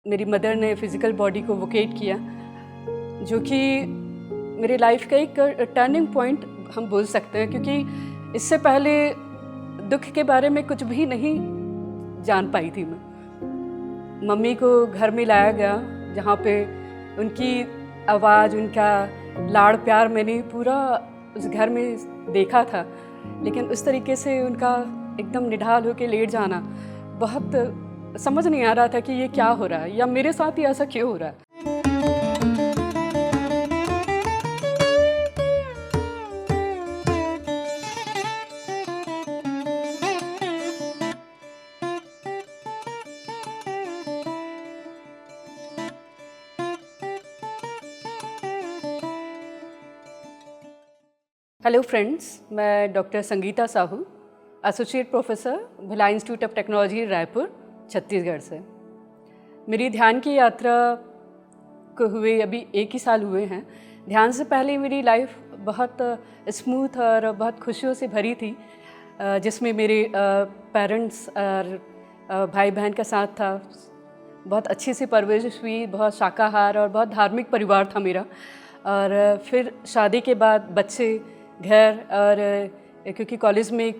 मेरी मदर ने physical body को वोकेट किया, जो कि मेरी लाइफ का एक टर्निंग पॉइंट हम बोल सकते हैं, क्योंकि इससे पहले दुख के बारे में कुछ भी नहीं जान पाई थी मैं। मम्मी को घर में लाया गया, जहाँ पे उनकी आवाज़, उनका लाड़ प्यार मैंने पूरा उस घर में देखा था, लेकिन उस तरीके से उनका एकदम निढाल होकर लेट जाना बहुत समझ नहीं आ रहा था कि ये क्या हो रहा है, या मेरे साथ ही ऐसा क्यों हो रहा है। हेलो फ्रेंड्स, मैं doctor Sangeeta Sahu, associate professor Bhilai institute of technology Raipur, Chhattisgarh से। मेरी ध्यान की यात्रा को हुए अभी 1 ही साल हुए हैं। ध्यान से पहले मेरी लाइफ बहुत स्मूथ और बहुत खुशियों से भरी थी, जिसमें मेरे पेरेंट्स और भाई बहन का साथ था। बहुत अच्छी सी परवरिश हुई, बहुत शाकाहार और बहुत धार्मिक परिवार था मेरा। और फिर शादी के बाद बच्चे, घर, और क्योंकि कॉलेज में एक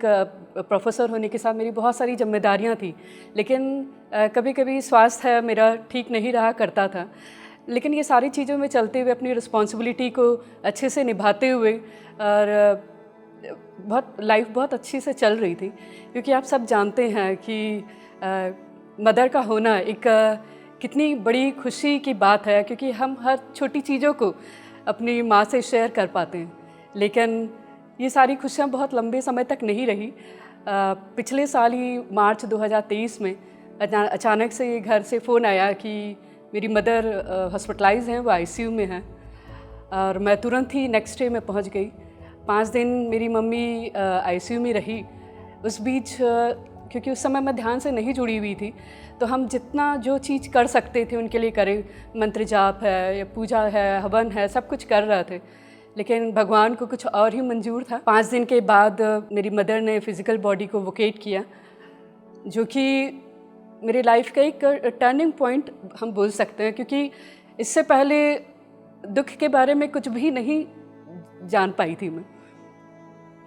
प्रोफेसर होने के साथ मेरी बहुत सारी जिम्मेदारियां थी, लेकिन कभी कभी स्वास्थ्य मेरा ठीक नहीं रहा करता था। लेकिन ये सारी चीज़ों में चलते हुए, अपनी रिस्पॉन्सिबिलिटी को अच्छे से निभाते हुए, और लाइफ बहुत अच्छी से चल रही थी। क्योंकि आप सब जानते हैं कि मदर का होना एक कितनी बड़ी खुशी की बात है, क्योंकि हम हर छोटी चीज़ों को अपनी माँ से शेयर कर पाते हैं। लेकिन ये सारी खुशियाँ बहुत लंबे समय तक नहीं रही। पिछले साल ही मार्च 2023 में अचानक से घर से फ़ोन आया कि मेरी मदर हॉस्पिटलाइज हैं, वो आईसीयू में हैं। और मैं तुरंत ही नेक्स्ट डे में पहुंच गई। 5 दिन मेरी मम्मी आईसीयू में रही। उस बीच क्योंकि उस समय मैं ध्यान से नहीं जुड़ी हुई थी, तो हम जितना जो चीज़ कर सकते थे उनके लिए करें। मंत्र जाप है या पूजा है, हवन है, सब कुछ कर रहे थे, लेकिन भगवान को कुछ और ही मंजूर था। 5 दिन के बाद मेरी मदर ने फिज़िकल बॉडी को वोकेट किया, जो कि मेरी लाइफ का एक टर्निंग पॉइंट हम बोल सकते हैं, क्योंकि इससे पहले दुख के बारे में कुछ भी नहीं जान पाई थी मैं।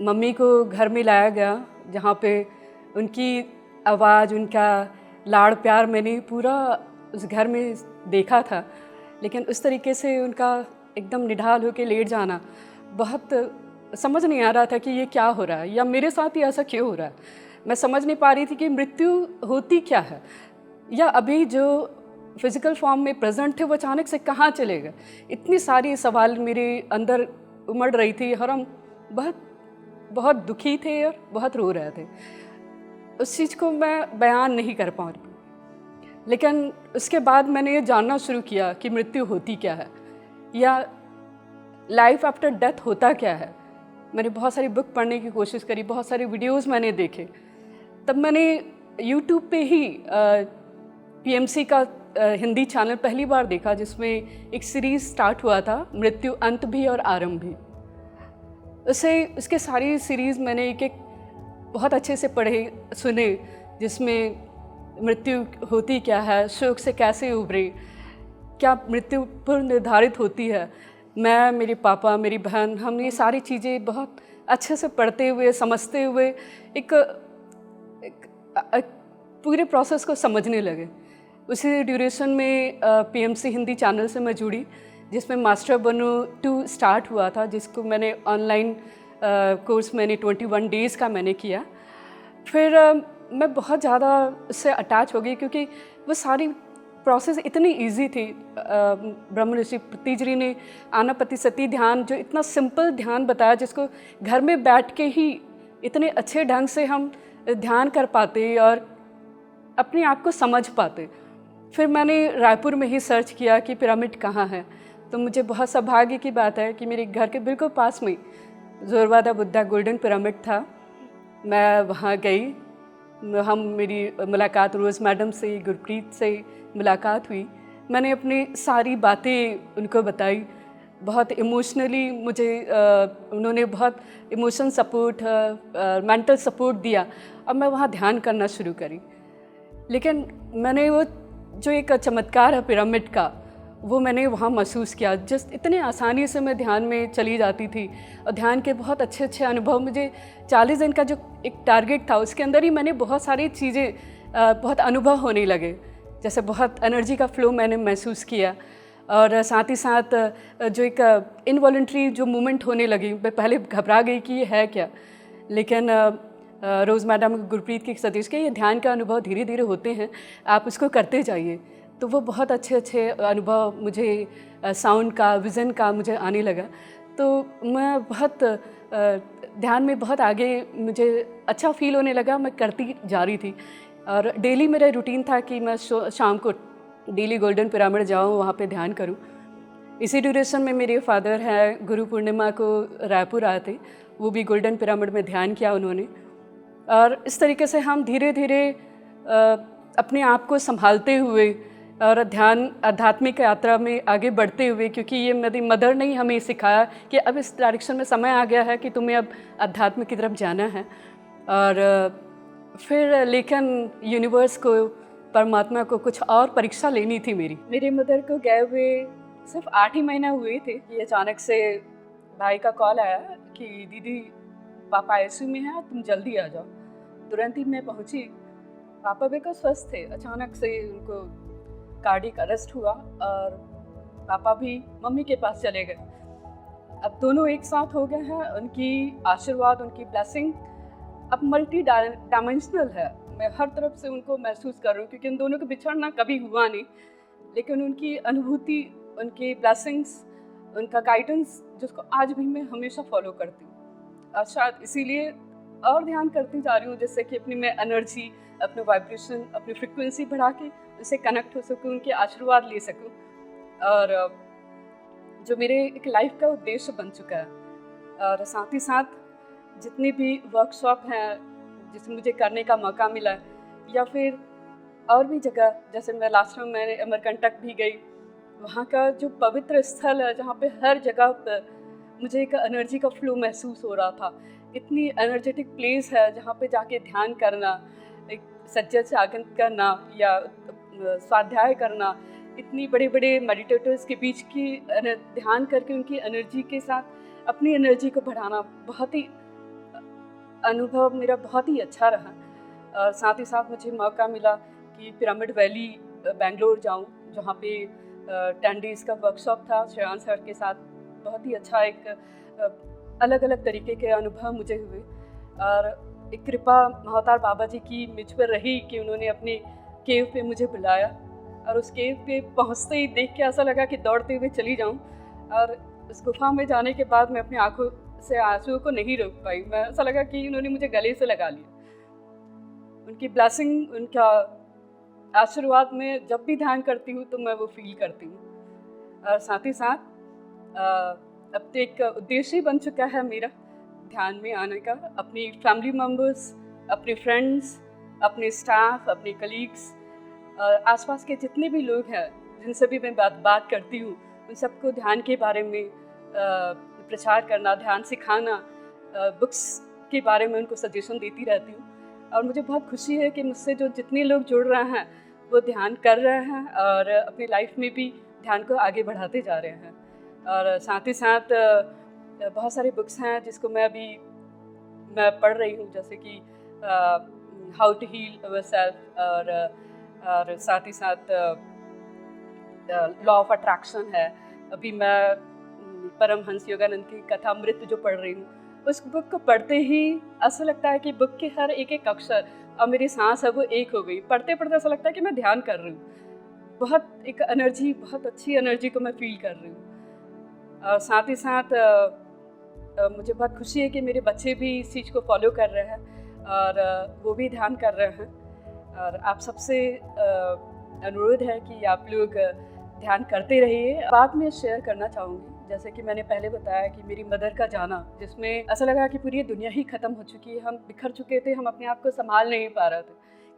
मम्मी को घर में लाया गया, जहाँ पे उनकी आवाज़, उनका लाड़ प्यार मैंने पूरा उस घर में देखा था, लेकिन उस तरीके से उनका एकदम निढाल होकर लेट जाना बहुत समझ नहीं आ रहा था कि ये क्या हो रहा है, या मेरे साथ ही ऐसा क्यों हो रहा है। मैं समझ नहीं पा रही थी कि मृत्यु होती क्या है, या अभी जो फिज़िकल फॉर्म में प्रेजेंट थे वो अचानक से कहाँ चले गए। इतनी सारी सवाल मेरे अंदर उमड़ रही थी, और हम बहुत दुखी थे और बहुत रो रहे थे। उस चीज़ को मैं बयान नहीं कर पा रही। लेकिन उसके बाद मैंने ये जानना शुरू किया कि मृत्यु होती क्या है, या लाइफ आफ्टर डेथ होता क्या है। मैंने बहुत सारी बुक पढ़ने की कोशिश करी, बहुत सारे वीडियोस मैंने देखे। तब मैंने यूट्यूब पे ही पीएमसी का हिंदी चैनल पहली बार देखा, जिसमें एक सीरीज़ स्टार्ट हुआ था, मृत्यु अंत भी और आरंभ भी। उसके सारी सीरीज़ मैंने एक बहुत अच्छे से पढ़े, सुने, जिसमें मृत्यु होती क्या है, शोक से कैसे उभरे, क्या मृत्यु पूर्व निर्धारित होती है। मैं, मेरे पापा, मेरी बहन, हम ये सारी चीज़ें बहुत अच्छे से पढ़ते हुए, समझते हुए एक पूरे प्रोसेस को समझने लगे। उसी ड्यूरेशन में पीएमसी हिंदी चैनल से मैं जुड़ी, जिसमें मास्टर बनो 2 स्टार्ट हुआ था, जिसको मैंने ऑनलाइन कोर्स मैंने 21 डेज़ का मैंने किया। फिर मैं बहुत ज़्यादा उससे अटैच हो गई, क्योंकि वो सारी प्रोसेस इतनी इजी थी। ब्रह्म ऋषि पतंजलि ने आनापाति सती ध्यान, जो इतना सिंपल ध्यान बताया, जिसको घर में बैठ के ही इतने अच्छे ढंग से हम ध्यान कर पाते और अपने आप को समझ पाते। फिर मैंने रायपुर में ही सर्च किया कि पिरामिड कहाँ है, तो मुझे बहुत सौभाग्य की बात है कि मेरे घर के बिल्कुल पास में जोरवादा बुद्धा गोल्डन पिरामिड था। मैं वहाँ गई, मेरी मुलाकात रोज़ मैडम से, गुरप्रीत से मुलाकात हुई। मैंने अपनी सारी बातें उनको बताई। बहुत इमोशनली मुझे उन्होंने बहुत इमोशन सपोर्ट, मेंटल सपोर्ट दिया, और मैं वहाँ ध्यान करना शुरू करी। लेकिन मैंने वो जो एक चमत्कार है पिरामिड का, वो मैंने वहाँ महसूस किया। जस्ट इतने आसानी से मैं ध्यान में चली जाती थी और ध्यान के बहुत अच्छे अच्छे अनुभव, मुझे 40 दिन का जो एक टारगेट था उसके अंदर ही मैंने बहुत सारी चीज़ें, बहुत अनुभव होने लगे। जैसे बहुत एनर्जी का फ्लो मैंने महसूस किया और साथ ही साथ जो एक इनवॉलंटरी जो मूवमेंट होने लगी, मैं पहले घबरा गई कि ये है क्या, लेकिन रोज़ मैडम गुरप्रीत के सतीश के ये ध्यान का अनुभव धीरे धीरे होते हैं, आप उसको करते जाइए। तो वो बहुत अच्छे अच्छे अनुभव मुझे साउंड का, विज़न का मुझे आने लगा। तो मैं बहुत ध्यान में बहुत आगे, मुझे अच्छा फील होने लगा, मैं करती जा रही थी। और डेली मेरा रूटीन था कि मैं शाम को डेली गोल्डन पिरामिड जाऊँ, वहाँ पे ध्यान करूँ। इसी ड्यूरेशन में मेरे फादर हैं, गुरु पूर्णिमा को रायपुर आए थे, वो भी गोल्डन पिरामिड में ध्यान किया उन्होंने। और इस तरीके से हम धीरे धीरे अपने आप को संभालते हुए और ध्यान आध्यात्मिक यात्रा में आगे बढ़ते हुए, क्योंकि ये मेरी मदर ने ही हमें सिखाया कि अब इस डायरेक्शन में समय आ गया है कि तुम्हें अब अध्यात्म की तरफ जाना है। और फिर लेकिन यूनिवर्स को, परमात्मा को कुछ और परीक्षा लेनी थी मेरी मदर को गए हुए सिर्फ 8 ही महीना हुए थे कि अचानक से भाई का कॉल आया कि दीदी पापा आईसीयू में हैं, तुम जल्दी आ जाओ। तुरंत ही मैं पहुंची। पापा बिल्कुल स्वस्थ थे, अचानक से उनको कार्डियक अरेस्ट हुआ और पापा भी मम्मी के पास चले गए। अब दोनों एक साथ हो गए हैं। उनकी आशीर्वाद, उनकी ब्लेसिंग अब मल्टी डायमेंशनल है। मैं हर तरफ से उनको महसूस कर रही हूँ, क्योंकि उन दोनों का बिछड़ना कभी हुआ नहीं, लेकिन उनकी अनुभूति, उनकी ब्लेसिंग्स, उनका गाइडेंस, जिसको आज भी मैं हमेशा फॉलो करती हूँ। और शायद इसीलिए और ध्यान करती जा रही हूँ, जिससे कि अपनी मैं एनर्जी, अपने वाइब्रेशन, अपनी फ्रिक्वेंसी बढ़ा के उनसे कनेक्ट हो सकूँ, उनके आशीर्वाद ले सकूँ। और जो मेरे एक लाइफ का उद्देश्य बन चुका है। और साथ ही साथ जितने भी वर्कशॉप हैं जिसे मुझे करने का मौका मिला, या फिर और भी जगह, जैसे मैं लास्ट में मैंने अमरकंटक भी गई, वहाँ का जो पवित्र स्थल है जहाँ पे हर जगह पर मुझे एक एनर्जी का फ्लो महसूस हो रहा था। इतनी एनर्जेटिक प्लेस है जहाँ पे जाके ध्यान करना, एक सज्जन से आगन करना या स्वाध्याय करना, इतनी बड़े बड़े मेडिटेटर्स के बीच की ध्यान करके उनकी एनर्जी के साथ अपनी एनर्जी को बढ़ाना, बहुत ही अनुभव मेरा बहुत ही अच्छा रहा। और साथ ही साथ मुझे मौका मिला कि पिरामिड वैली बेंगलोर जाऊं, जहां पे 10 डेज़ का वर्कशॉप था श्रेयांश सर के साथ। बहुत ही अच्छा एक अलग अलग तरीके के अनुभव मुझे हुए। और एक कृपा महावतार बाबा जी की मुझ पर रही कि उन्होंने अपने केव पे मुझे बुलाया, और उस केव पे पहुंचते ही देख के ऐसा लगा कि दौड़ते हुए चली जाऊं। और उस गुफा में जाने के बाद मैं अपनी आंखों से आंसुओं को नहीं रोक पाई। मैं ऐसा लगा कि उन्होंने मुझे गले से लगा लिया। उनकी ब्लेसिंग, उनका आशीर्वाद में जब भी ध्यान करती हूँ तो मैं वो फील करती हूँ। और साथ ही साथ अब तो एक उद्देश्य ही बन चुका है मेरा ध्यान में आने का। अपनी फैमिली मेम्बर्स, अपने फ्रेंड्स, अपने स्टाफ, अपने कलीग्स, आसपास के जितने भी लोग हैं जिनसे भी मैं बात करती हूँ, उन सबको ध्यान के बारे में प्रचार करना, ध्यान सिखाना, बुक्स के बारे में उनको सजेशन देती रहती हूँ। और मुझे बहुत खुशी है कि मुझसे जो जितने लोग जुड़ रहे हैं वो ध्यान कर रहे हैं और अपनी लाइफ में भी ध्यान को आगे बढ़ाते जा रहे हैं। और साथ ही साथ बहुत सारे बुक्स हैं जिसको मैं पढ़ रही हूँ, जैसे कि हाउ टू हील अवरसेल्फ, और साथ ही साथ लॉ ऑफ अट्रैक्शन है। अभी मैं परमहंस योगानंद की कथामृत जो पढ़ रही हूँ, उस बुक को पढ़ते ही ऐसा लगता है कि बुक के हर एक एक अक्षर और मेरी सांस है वो एक हो गई। पढ़ते पढ़ते ऐसा लगता है कि मैं ध्यान कर रही हूँ। बहुत एक एनर्जी, बहुत अच्छी एनर्जी को मैं फील कर रही हूँ। और साथ ही साथ मुझे बहुत खुशी है कि मेरे बच्चे भी इस चीज़ को फॉलो कर रहे हैं और वो भी ध्यान कर रहे हैं। और आप सबसे अनुरोध है कि आप लोग ध्यान करते रहिए। बाद में शेयर करना चाहूँगी, जैसे कि मैंने पहले बताया कि मेरी मदर का जाना, जिसमें ऐसा लगा कि पूरी दुनिया ही ख़त्म हो चुकी है, हम बिखर चुके थे, हम अपने आप को संभाल नहीं पा रहे थे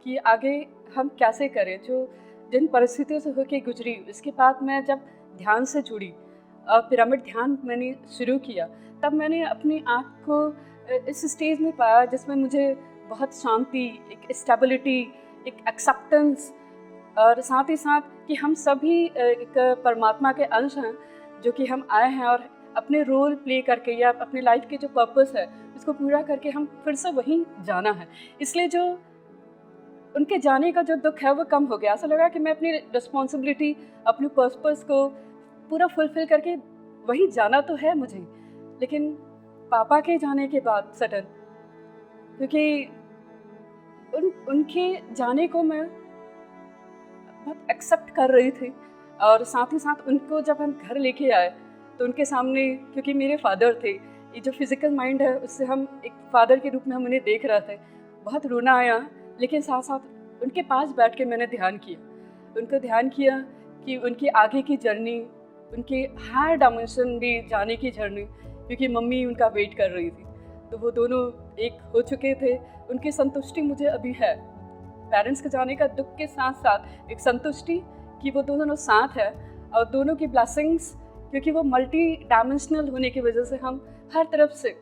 कि आगे हम कैसे करें। जो जिन परिस्थितियों से होके गुजरी, इसके बाद मैं जब ध्यान से जुड़ी और पिरामिड ध्यान मैंने शुरू किया, तब मैंने अपनी आँख को इस स्टेज में पाया जिसमें मुझे बहुत शांति, एक स्टेबिलिटी, एक एक्सेप्टेंस और साथ ही साथ कि हम सभी एक परमात्मा के अंश हैं, जो कि हम आए हैं और अपने रोल प्ले करके या अपने लाइफ के जो पर्पस है उसको पूरा करके हम फिर से वहीं जाना है। इसलिए जो उनके जाने का जो दुख है वो कम हो गया। ऐसा लगा कि मैं अपनी रिस्पॉन्सिबिलिटी, अपने पर्पस को पूरा फुलफिल करके वहीं जाना तो है मुझे, लेकिन पापा के जाने के बाद सडन, क्योंकि उनके जाने को मैं बहुत एक्सेप्ट कर रही थी और साथ ही साथ उनको जब हम घर लेके आए तो उनके सामने, क्योंकि मेरे फादर थे, ये जो फिज़िकल माइंड है उससे हम एक फादर के रूप में हम उन्हें देख रहे थे, बहुत रोना आया। लेकिन साथ साथ उनके पास बैठ के मैंने ध्यान किया, उनको ध्यान किया कि उनकी आगे की जर्नी, उनके हायर डायमेंशन में जाने की जर्नी, क्योंकि मम्मी उनका वेट कर रही थी, तो वो दोनों एक हो चुके थे। उनकी संतुष्टि मुझे अभी है, पेरेंट्स के जाने का दुख के साथ साथ एक संतुष्टि कि वो दोनों साथ है और दोनों की ब्लेसिंग्स, क्योंकि वो मल्टी डायमेंशनल होने की वजह से हम हर तरफ से,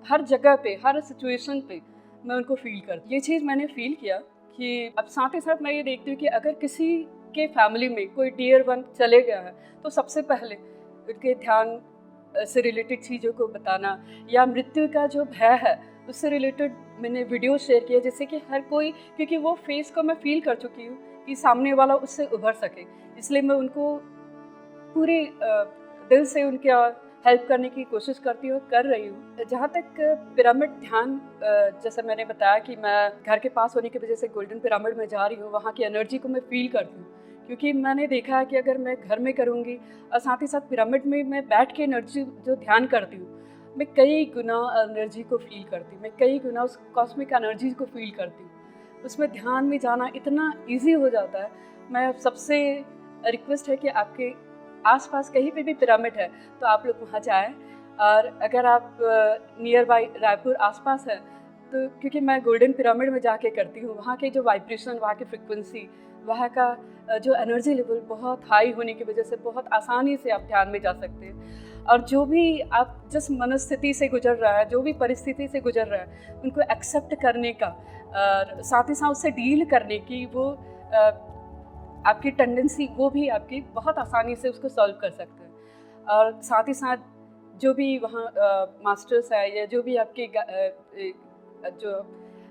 हर जगह पे, हर सिचुएशन पे मैं उनको फील करती। ये चीज़ मैंने फील किया कि अब साथ ही साथ मैं ये देखती हूँ कि अगर किसी के फैमिली में कोई डियर वन चले गया है तो सबसे पहले उनके ध्यान से रिलेटेड चीज़ों को बताना, या मृत्यु का जो भय है उससे रिलेटेड मैंने वीडियो शेयर किया, जिससे कि हर कोई, क्योंकि वो फेस को मैं फील कर चुकी हूँ कि सामने वाला उससे उभर सके, इसलिए मैं उनको पूरे दिल से उनका हेल्प करने की कोशिश करती हूँ, कर रही हूँ। जहाँ तक पिरामिड ध्यान, जैसे मैंने बताया कि मैं घर के पास होने की वजह से गोल्डन पिरामिड में जा रही हूँ, वहाँ की एनर्जी को मैं फील करती हूँ, क्योंकि मैंने देखा है कि अगर मैं घर में करूँगी और साथ ही साथ पिरामिड में मैं बैठ के एनर्जी जो ध्यान करती हूँ, मैं कई गुना एनर्जी को फील करती हूँ, मैं कई गुना उस कॉस्मिक एनर्जी को फील करती हूँ। उसमें ध्यान में जाना इतना ईजी हो जाता है। मैं सबसे रिक्वेस्ट है कि आपके आसपास कहीं पे भी पिरामिड है तो आप लोग वहाँ जाएं, और अगर आप नियर बाई रायपुर आसपास है तो, क्योंकि मैं गोल्डन पिरामिड में जाके करती हूँ, वहाँ के जो वाइब्रेशन, वहाँ की फ्रिक्वेंसी, वहाँ का जो एनर्जी लेवल बहुत हाई होने की वजह से बहुत आसानी से आप ध्यान में जा सकते हैं। और जो भी आप जिस मनस्थिति से गुजर रहा है, जो भी परिस्थिति से गुजर रहा है, उनको एक्सेप्ट करने का, साथ ही साथ उससे डील करने की वो आपकी टेंडेंसी, वो भी आपकी बहुत आसानी से उसको सॉल्व कर सकते हैं। और साथ ही साथ जो भी वहाँ मास्टर्स है या जो भी आपके जो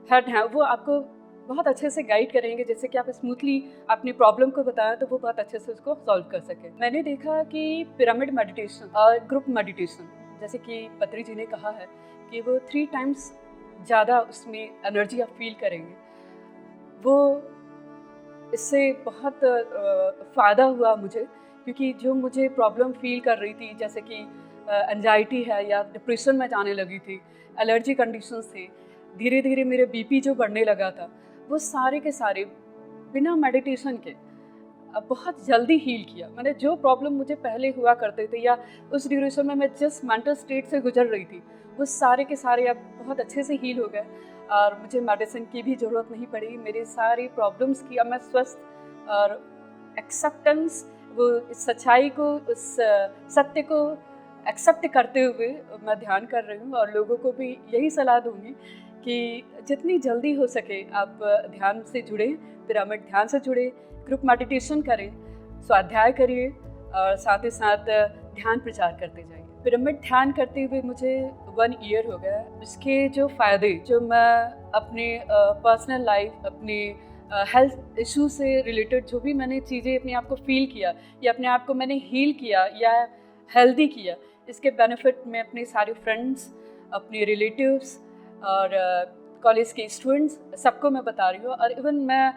हेड हैं, वो आपको बहुत अच्छे से गाइड करेंगे, जैसे कि आप स्मूथली अपनी प्रॉब्लम को बताएं तो वो बहुत अच्छे से उसको सॉल्व कर सके। मैंने देखा कि पिरामिड मेडिटेशन और ग्रुप मेडिटेशन, जैसे कि पत्री जी ने कहा है कि वो 3 टाइम्स ज़्यादा उसमें एनर्जी आप फील करेंगे, वो इससे बहुत फ़ायदा हुआ मुझे, क्योंकि जो मुझे प्रॉब्लम फील कर रही थी, जैसे कि एंजाइटी है या डिप्रेशन में जाने लगी थी, एलर्जी कंडीशंस थे, धीरे धीरे मेरे बीपी जो बढ़ने लगा था, वो सारे के सारे बिना मेडिटेशन के बहुत जल्दी हील किया मैंने। जो प्रॉब्लम मुझे पहले हुआ करते थे या उस ड्यूरेशन में मैं जिस मेंटल स्टेट से गुजर रही थी, वो सारे के सारे अब बहुत अच्छे से हील हो गए और मुझे मेडिसिन की भी ज़रूरत नहीं पड़ी। मेरे सारी प्रॉब्लम्स की अब मैं स्वस्थ और एक्सेप्टेंस, वो इस सच्चाई को, उस सत्य को एक्सेप्ट करते हुए मैं ध्यान कर रही हूँ। और लोगों को भी यही सलाह दूँगी कि जितनी जल्दी हो सके आप ध्यान से जुड़ें, पिरामिड ध्यान से जुड़ें, ग्रुप मेडिटेशन करें, स्वाध्याय करिए और साथ ही साथ ध्यान प्रचार करते जाइए। पिरामिड ध्यान करते हुए मुझे 1 ईयर हो गया। इसके जो फ़ायदे, जो मैं अपने पर्सनल लाइफ, अपने हेल्थ इशू से रिलेटेड जो भी मैंने चीज़ें अपने आप को फील किया या अपने आप को मैंने हील किया या हेल्दी किया, इसके बेनिफिट मैं अपने सारे फ्रेंड्स, अपने रिलेटिव्स और कॉलेज के स्टूडेंट्स सबको मैं बता रही हूँ। और इवन मैं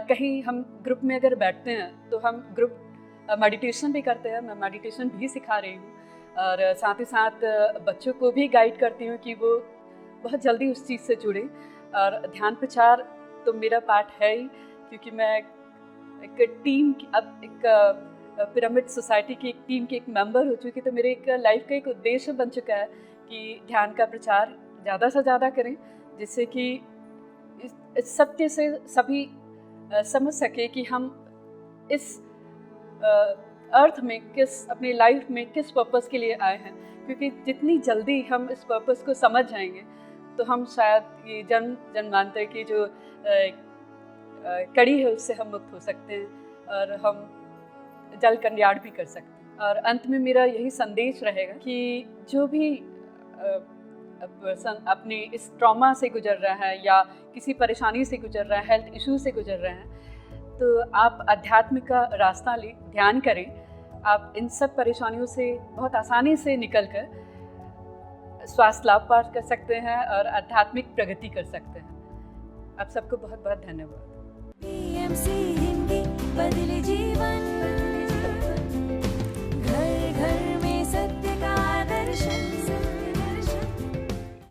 कहीं हम ग्रुप में अगर बैठते हैं तो हम ग्रुप मेडिटेशन भी करते हैं, मैं मेडिटेशन भी सिखा रही हूँ और साथ ही साथ बच्चों को भी गाइड करती हूँ कि वो बहुत जल्दी उस चीज़ से जुड़े। और ध्यान प्रचार तो मेरा पार्ट है ही, क्योंकि मैं एक टीम की, अब एक पिरामिड सोसाइटी की एक टीम की एक मेंबर हो चुकी, तो मेरे एक लाइफ का एक उद्देश्य बन चुका है कि ध्यान का प्रचार ज़्यादा से ज़्यादा करें, जिससे कि इस सत्य से सभी समझ सके कि हम इस अर्थ में किस, अपनी लाइफ में किस पर्पस के लिए आए हैं। क्योंकि जितनी जल्दी हम इस पर्पस को समझ जाएंगे तो हम शायद ये जन्मांतर की जो कड़ी है उससे हम मुक्त हो सकते हैं और हम जल कल्याण भी कर सकते हैं। और अंत में मेरा यही संदेश रहेगा कि जो भी पर्सन अपने इस ट्रॉमा से गुजर रहा है या किसी परेशानी से गुजर रहा है, हेल्थ इशू से गुजर रहे हैं, तो आप अध्यात्म का रास्ता लें, ध्यान करें। आप इन सब परेशानियों से बहुत आसानी से निकलकर स्वास्थ्य लाभ प्राप्त कर सकते हैं और आध्यात्मिक प्रगति कर सकते हैं। आप सबको बहुत बहुत धन्यवाद।